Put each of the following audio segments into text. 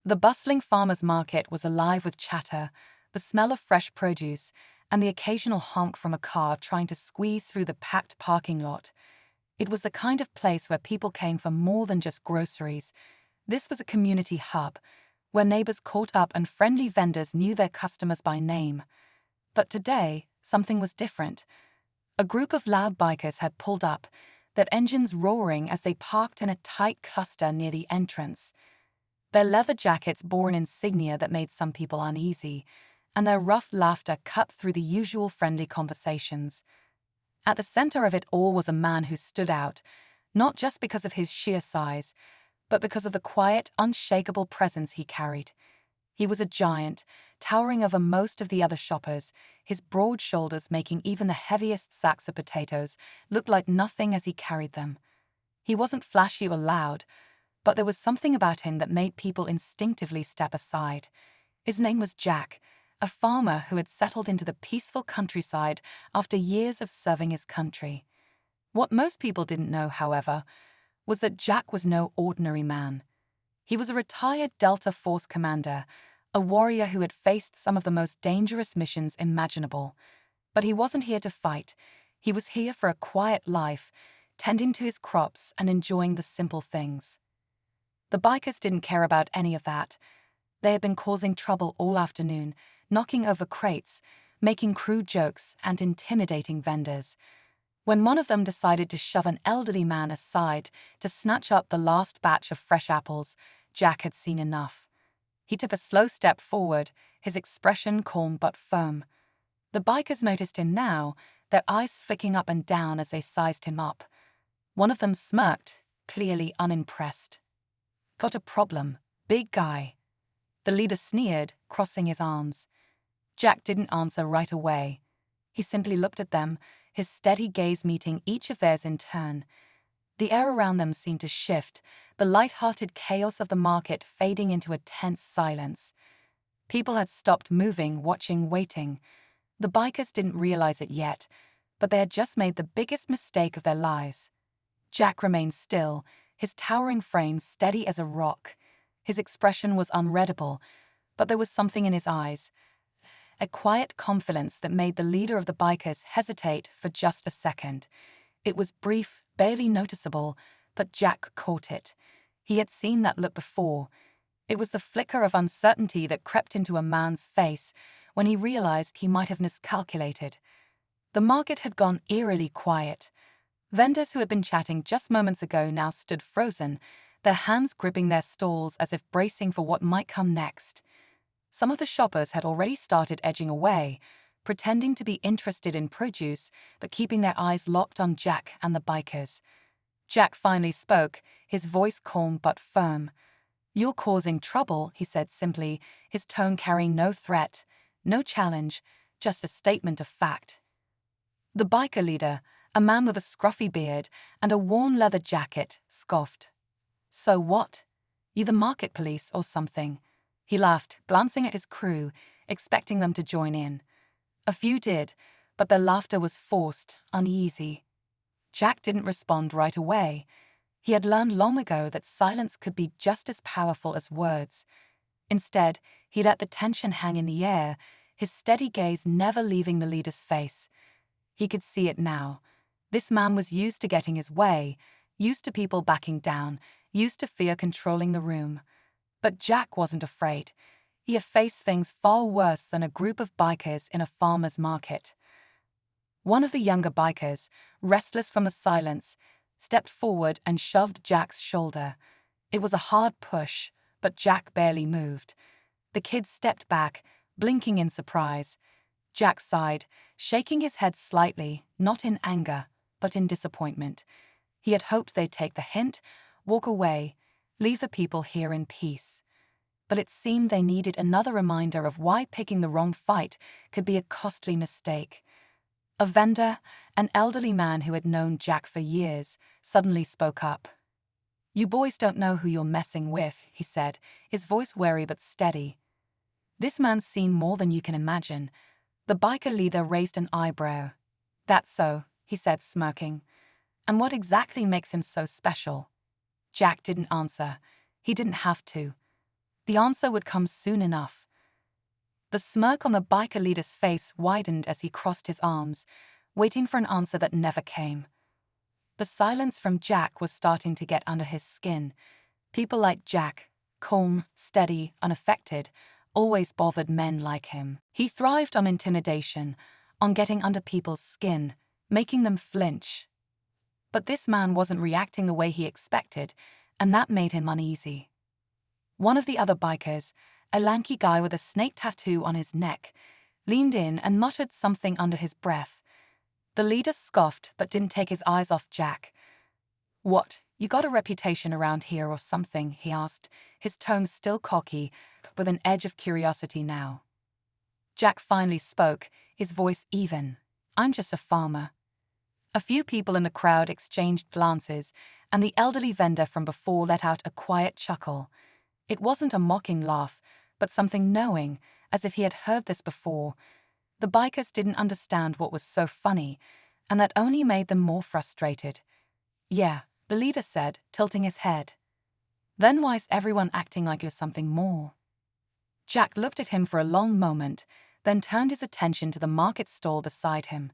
The bustling farmer's market was alive with chatter, the smell of fresh produce, and the occasional honk from a car trying to squeeze through the packed parking lot. It was the kind of place where people came for more than just groceries. This was a community hub, where neighbors caught up and friendly vendors knew their customers by name. But today, something was different. A group of loud bikers had pulled up, their engines roaring as they parked in a tight cluster near the entrance. Their leather jackets bore an insignia that made some people uneasy, and their rough laughter cut through the usual friendly conversations. At the center of it all was a man who stood out, not just because of his sheer size, but because of the quiet, unshakable presence he carried. He was a giant, towering over most of the other shoppers, his broad shoulders making even the heaviest sacks of potatoes look like nothing as he carried them. He wasn't flashy or loud, but there was something about him that made people instinctively step aside. His name was Jack, a farmer who had settled into the peaceful countryside after years of serving his country. What most people didn't know, however, was that Jack was no ordinary man. He was a retired Delta Force commander, a warrior who had faced some of the most dangerous missions imaginable. But he wasn't here to fight. He was here for a quiet life, tending to his crops and enjoying the simple things. The bikers didn't care about any of that. They had been causing trouble all afternoon, knocking over crates, making crude jokes, and intimidating vendors. When one of them decided to shove an elderly man aside to snatch up the last batch of fresh apples, Jack had seen enough. He took a slow step forward, his expression calm but firm. The bikers noticed him now, their eyes flicking up and down as they sized him up. One of them smirked, clearly unimpressed. "Got a problem, big guy." The leader sneered, crossing his arms. Jack didn't answer right away. He simply looked at them, his steady gaze meeting each of theirs in turn. The air around them seemed to shift, the light-hearted chaos of the market fading into a tense silence. People had stopped moving, watching, waiting. The bikers didn't realize it yet, but they had just made the biggest mistake of their lives. Jack remained still, his towering frame steady as a rock. His expression was unreadable, but there was something in his eyes, a quiet confidence that made the leader of the bikers hesitate for just a second. It was brief, barely noticeable, but Jack caught it. He had seen that look before. It was the flicker of uncertainty that crept into a man's face when he realized he might have miscalculated. The market had gone eerily quiet. Vendors who had been chatting just moments ago now stood frozen, their hands gripping their stalls as if bracing for what might come next. Some of the shoppers had already started edging away, pretending to be interested in produce, but keeping their eyes locked on Jack and the bikers. Jack finally spoke, his voice calm but firm. "You're causing trouble," he said simply, his tone carrying no threat, no challenge, just a statement of fact. The biker leader, a man with a scruffy beard and a worn leather jacket, scoffed. "So what? You the market police or something?" He laughed, glancing at his crew, expecting them to join in. A few did, but their laughter was forced, uneasy. Jack didn't respond right away. He had learned long ago that silence could be just as powerful as words. Instead, he let the tension hang in the air, his steady gaze never leaving the leader's face. He could see it now. This man was used to getting his way, used to people backing down, used to fear controlling the room. But Jack wasn't afraid. He had faced things far worse than a group of bikers in a farmer's market. One of the younger bikers, restless from the silence, stepped forward and shoved Jack's shoulder. It was a hard push, but Jack barely moved. The kid stepped back, blinking in surprise. Jack sighed, shaking his head slightly, not in anger, but in disappointment. He had hoped they'd take the hint, walk away, leave the people here in peace. But it seemed they needed another reminder of why picking the wrong fight could be a costly mistake. A vendor, an elderly man who had known Jack for years, suddenly spoke up. "You boys don't know who you're messing with," he said, his voice wary but steady. "This man's seen more than you can imagine." The biker leader raised an eyebrow. "That's so," he said, smirking. "And what exactly makes him so special?" Jack didn't answer. He didn't have to. The answer would come soon enough. The smirk on the biker leader's face widened as he crossed his arms, waiting for an answer that never came. The silence from Jack was starting to get under his skin. People like Jack, calm, steady, unaffected, always bothered men like him. He thrived on intimidation, on getting under people's skin, making them flinch. But this man wasn't reacting the way he expected, and that made him uneasy. One of the other bikers, a lanky guy with a snake tattoo on his neck, leaned in and muttered something under his breath. The leader scoffed but didn't take his eyes off Jack. "What, you got a reputation around here or something?" he asked, his tone still cocky, with an edge of curiosity now. Jack finally spoke, his voice even. "I'm just a farmer." A few people in the crowd exchanged glances, and the elderly vendor from before let out a quiet chuckle. It wasn't a mocking laugh, but something knowing, as if he had heard this before. The bikers didn't understand what was so funny, and that only made them more frustrated. "Yeah," the leader said, tilting his head. "Then why's everyone acting like you're something more?" Jack looked at him for a long moment, then turned his attention to the market stall beside him.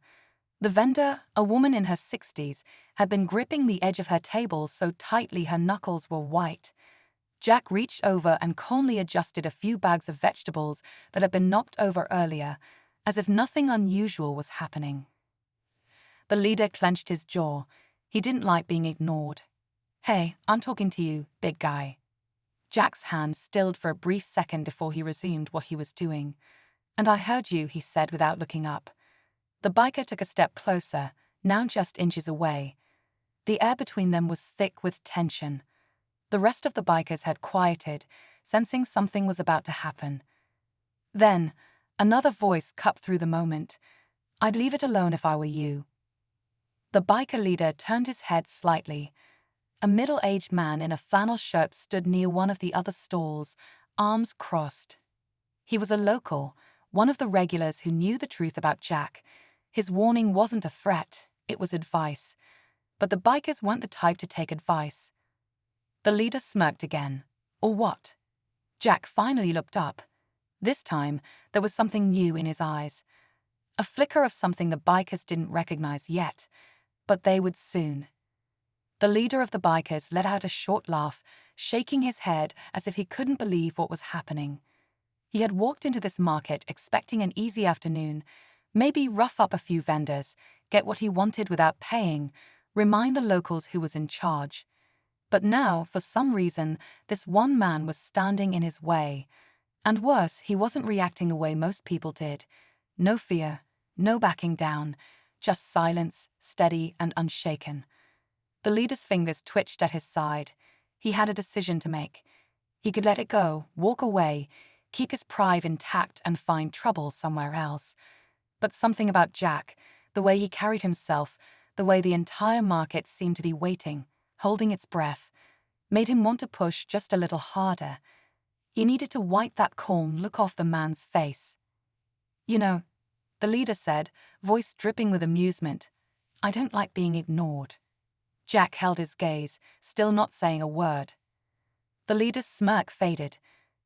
The vendor, a woman in her 60s, had been gripping the edge of her table so tightly her knuckles were white. Jack reached over and calmly adjusted a few bags of vegetables that had been knocked over earlier, as if nothing unusual was happening. The leader clenched his jaw. He didn't like being ignored. "Hey, I'm talking to you, big guy." Jack's hand stilled for a brief second before he resumed what he was doing. "And I heard you," he said without looking up. The biker took a step closer, now just inches away. The air between them was thick with tension. The rest of the bikers had quieted, sensing something was about to happen. Then, another voice cut through the moment. "I'd leave it alone if I were you." The biker leader turned his head slightly. A middle-aged man in a flannel shirt stood near one of the other stalls, arms crossed. He was a local, one of the regulars who knew the truth about Jack. His warning wasn't a threat, it was advice. But the bikers weren't the type to take advice. The leader smirked again. "Or what?" Jack finally looked up. This time, there was something new in his eyes. A flicker of something the bikers didn't recognize yet, but they would soon. The leader of the bikers let out a short laugh, shaking his head as if he couldn't believe what was happening. He had walked into this market expecting an easy afternoon, maybe rough up a few vendors, get what he wanted without paying, remind the locals who was in charge. But now, for some reason, this one man was standing in his way. And worse, he wasn't reacting the way most people did. No fear, no backing down, just silence, steady and unshaken. The leader's fingers twitched at his side. He had a decision to make. He could let it go, walk away, keep his pride intact and find trouble somewhere else. But something about Jack, the way he carried himself, the way the entire market seemed to be waiting, holding its breath, made him want to push just a little harder. He needed to wipe that calm look off the man's face. "You know," the leader said, voice dripping with amusement, "I don't like being ignored." Jack held his gaze, still not saying a word. The leader's smirk faded.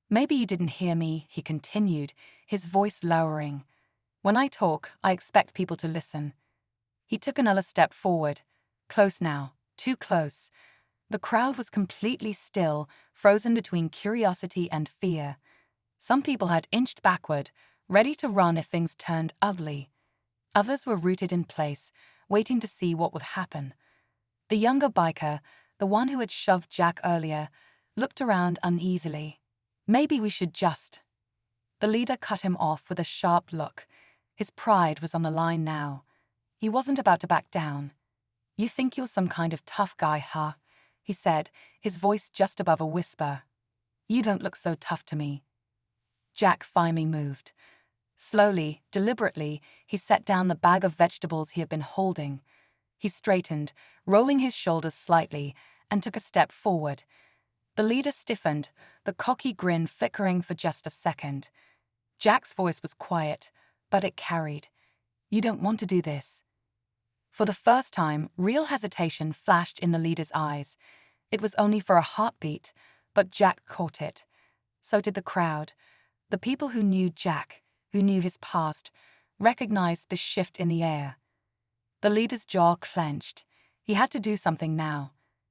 "Maybe you didn't hear me," he continued, his voice lowering. "When I talk, I expect people to listen." He took another step forward. Close now, too close. The crowd was completely still, frozen between curiosity and fear. Some people had inched backward, ready to run if things turned ugly. Others were rooted in place, waiting to see what would happen. The younger biker, the one who had shoved Jack earlier, looked around uneasily. "Maybe we should just..." The leader cut him off with a sharp look. His pride was on the line now. He wasn't about to back down. "You think you're some kind of tough guy, huh?" he said, his voice just above a whisper. "You don't look so tough to me." Jack finally moved. Slowly, deliberately, he set down the bag of vegetables he had been holding. He straightened, rolling his shoulders slightly, and took a step forward. The leader stiffened, the cocky grin flickering for just a second. Jack's voice was quiet, but it carried. "You don't want to do this." For the first time, real hesitation flashed in the leader's eyes. It was only for a heartbeat, but Jack caught it. So did the crowd. The people who knew Jack, who knew his past, recognized the shift in the air. The leader's jaw clenched. He had to do something now.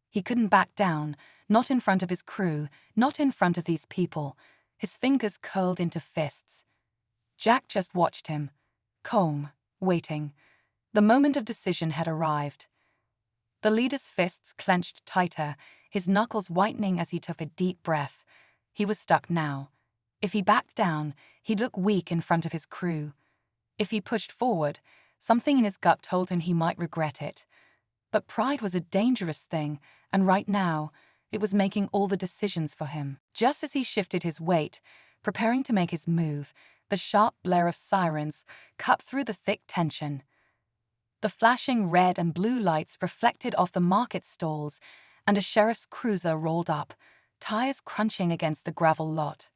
He couldn't back down, not in front of his crew, not in front of these people. His fingers curled into fists. Jack just watched him, calm, waiting. The moment of decision had arrived. The leader's fists clenched tighter, his knuckles whitening as he took a deep breath. He was stuck now. If he backed down, he'd look weak in front of his crew. If he pushed forward, something in his gut told him he might regret it. But pride was a dangerous thing, and right now, it was making all the decisions for him. Just as he shifted his weight, preparing to make his move, the sharp blare of sirens cut through the thick tension. The flashing red and blue lights reflected off the market stalls, and a sheriff's cruiser rolled up, tires crunching against the gravel lot.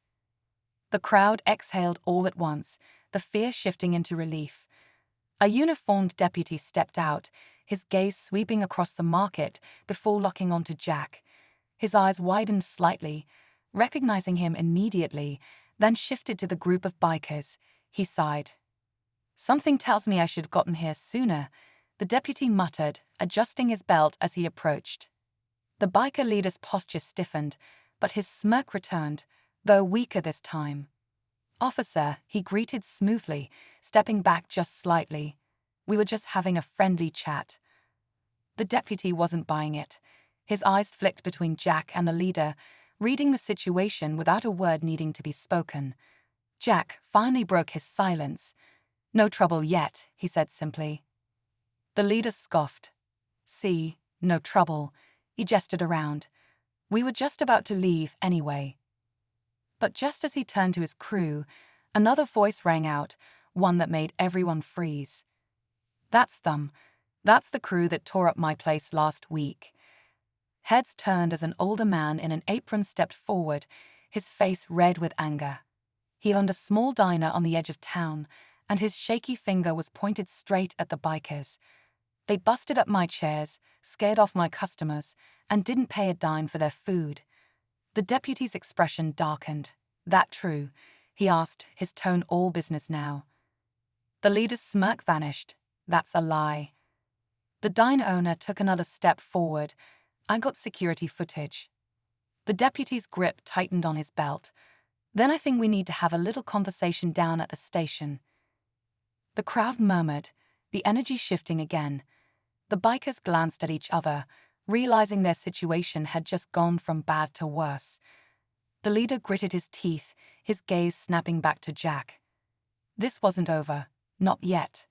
The crowd exhaled all at once, the fear shifting into relief. A uniformed deputy stepped out, his gaze sweeping across the market before locking onto Jack. His eyes widened slightly, recognizing him immediately, then shifted to the group of bikers. He sighed. "Something tells me I should have gotten here sooner," the deputy muttered, adjusting his belt as he approached. The biker leader's posture stiffened, but his smirk returned, though weaker this time. "Officer," he greeted smoothly, stepping back just slightly. "We were just having a friendly chat." The deputy wasn't buying it. His eyes flicked between Jack and the leader, reading the situation without a word needing to be spoken. Jack finally broke his silence. "No trouble yet," he said simply. The leader scoffed. "See, no trouble." He gestured around. "We were just about to leave anyway." But just as he turned to his crew, another voice rang out, one that made everyone freeze. "That's them. That's the crew that tore up my place last week." Heads turned as an older man in an apron stepped forward, his face red with anger. He owned a small diner on the edge of town, and his shaky finger was pointed straight at the bikers. "They busted up my chairs, scared off my customers, and didn't pay a dime for their food." The deputy's expression darkened. "That true?" he asked, his tone all business now. The leader's smirk vanished. "That's a lie." The diner owner took another step forward. "I got security footage." The deputy's grip tightened on his belt. "Then I think we need to have a little conversation down at the station." The crowd murmured, the energy shifting again. The bikers glanced at each other, realizing their situation had just gone from bad to worse. The leader gritted his teeth, his gaze snapping back to Jack. This wasn't over. Not yet.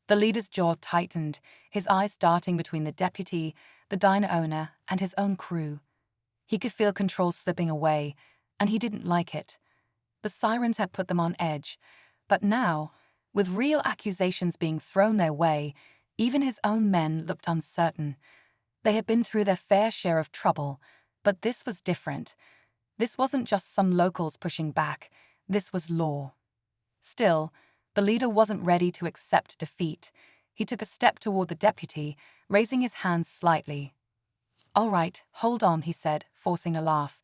The leader's jaw tightened, his eyes darting between the deputy, the diner owner, and his own crew. He could feel control slipping away, and he didn't like it. The sirens had put them on edge, but now, with real accusations being thrown their way, even his own men looked uncertain. They had been through their fair share of trouble, but this was different. This wasn't just some locals pushing back, this was law. Still, the leader wasn't ready to accept defeat. He took a step toward the deputy, raising his hands slightly. "All right, hold on," he said, forcing a laugh.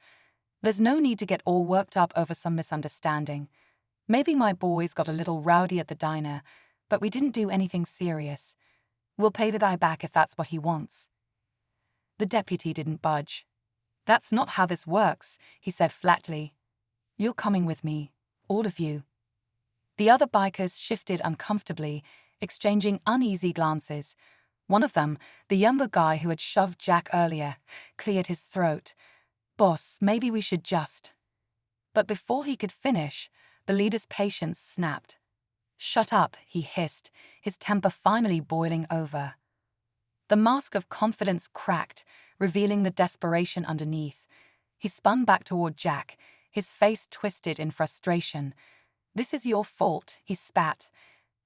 "There's no need to get all worked up over some misunderstanding. Maybe my boys got a little rowdy at the diner, but we didn't do anything serious. We'll pay the guy back if that's what he wants." The deputy didn't budge. "That's not how this works," he said flatly. "You're coming with me, all of you." The other bikers shifted uncomfortably, exchanging uneasy glances. One of them, the younger guy who had shoved Jack earlier, cleared his throat. "Boss, maybe we should just..." But before he could finish, the leader's patience snapped. "Shut up," he hissed, his temper finally boiling over. The mask of confidence cracked, revealing the desperation underneath. He spun back toward Jack, his face twisted in frustration. "This is your fault," he spat.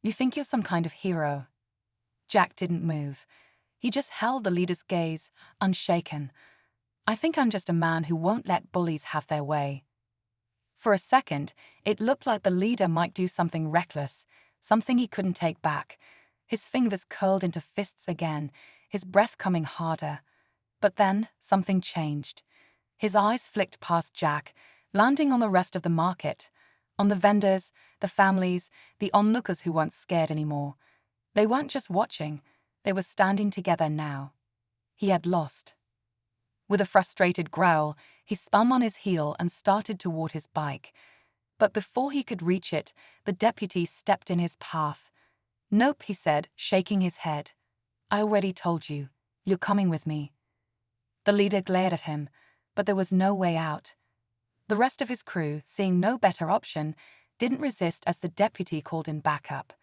"You think you're some kind of hero." Jack didn't move. He just held the leader's gaze, unshaken. "I think I'm just a man who won't let bullies have their way." For a second, it looked like the leader might do something reckless, something he couldn't take back. His fingers curled into fists again, his breath coming harder. But then, something changed. His eyes flicked past Jack, landing on the rest of the market, on the vendors, the families, the onlookers who weren't scared anymore. They weren't just watching, they were standing together now. He had lost. With a frustrated growl, he spun on his heel and started toward his bike. But before he could reach it, the deputy stepped in his path. "Nope," he said, shaking his head. "I already told you. You're coming with me." The leader glared at him, but there was no way out. The rest of his crew, seeing no better option, didn't resist as the deputy called in backup.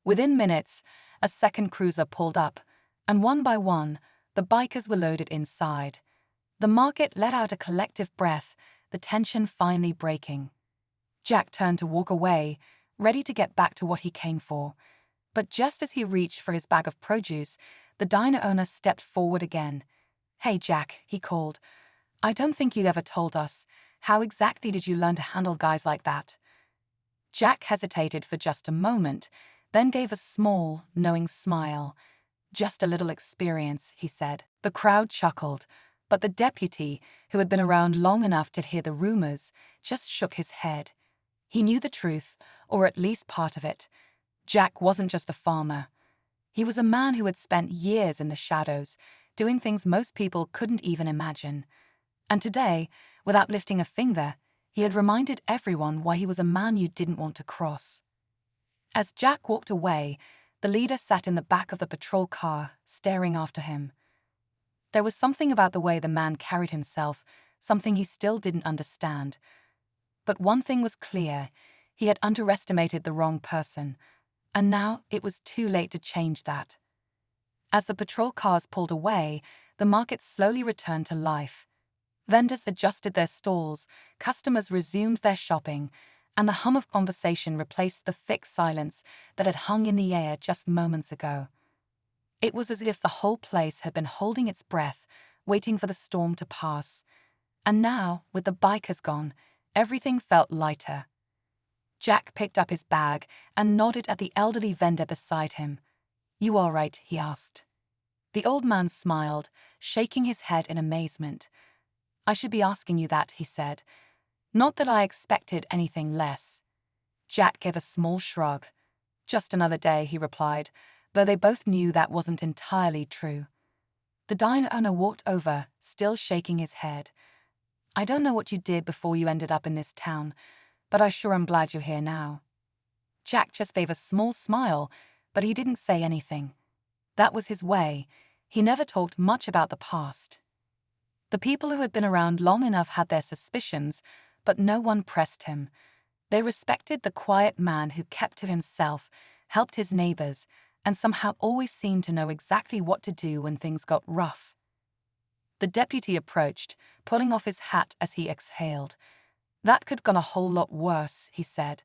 Within minutes, a second cruiser pulled up, and one by one, the bikers were loaded inside. The market let out a collective breath, the tension finally breaking. Jack turned to walk away, ready to get back to what he came for. But just as he reached for his bag of produce, the diner owner stepped forward again. "Hey, Jack," he called. "I don't think you ever told us. How exactly did you learn to handle guys like that?" Jack hesitated for just a moment, then gave a small, knowing smile. "Just a little experience," he said. The crowd chuckled, but the deputy, who had been around long enough to hear the rumors, just shook his head. He knew the truth, or at least part of it. Jack wasn't just a farmer. He was a man who had spent years in the shadows, doing things most people couldn't even imagine. And today, without lifting a finger, he had reminded everyone why he was a man you didn't want to cross. As Jack walked away, the leader sat in the back of the patrol car, staring after him. There was something about the way the man carried himself, something he still didn't understand. But one thing was clear: he had underestimated the wrong person, and now it was too late to change that. As the patrol cars pulled away, the market slowly returned to life. Vendors adjusted their stalls, customers resumed their shopping, and the hum of conversation replaced the thick silence that had hung in the air just moments ago. It was as if the whole place had been holding its breath, waiting for the storm to pass. And now, with the bikers gone, everything felt lighter. Jack picked up his bag and nodded at the elderly vendor beside him. "You all right?" he asked. The old man smiled, shaking his head in amazement. "I should be asking you that," he said. "Not that I expected anything less." Jack gave a small shrug. "Just another day," he replied, though they both knew that wasn't entirely true. The diner owner walked over, still shaking his head. "I don't know what you did before you ended up in this town, but I sure am glad you're here now." Jack just gave a small smile, but he didn't say anything. That was his way. He never talked much about the past. The people who had been around long enough had their suspicions, but no one pressed him. They respected the quiet man who kept to himself, helped his neighbors, and somehow always seemed to know exactly what to do when things got rough. The deputy approached, pulling off his hat as he exhaled. "That could have gone a whole lot worse," he said.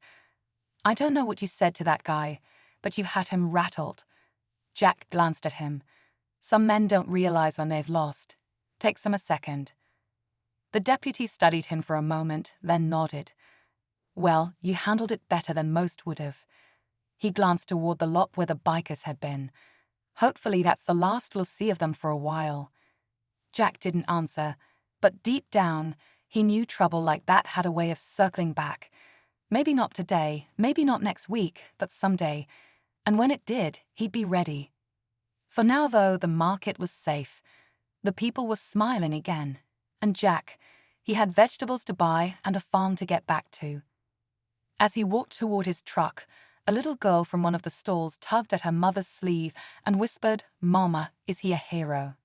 "I don't know what you said to that guy, but you had him rattled." Jack glanced at him. "Some men don't realize when they've lost. Takes them a second." The deputy studied him for a moment, then nodded. "Well, you handled it better than most would have." He glanced toward the lot where the bikers had been. "Hopefully that's the last we'll see of them for a while." Jack didn't answer, but deep down, he knew trouble like that had a way of circling back. Maybe not today, maybe not next week, but someday. And when it did, he'd be ready. For now, though, the market was safe. The people were smiling again. And Jack, he had vegetables to buy and a farm to get back to. As he walked toward his truck, a little girl from one of the stalls tugged at her mother's sleeve and whispered, "Mama, is he a hero?"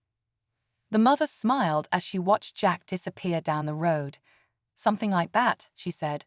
The mother smiled as she watched Jack disappear down the road. "Something like that," she said.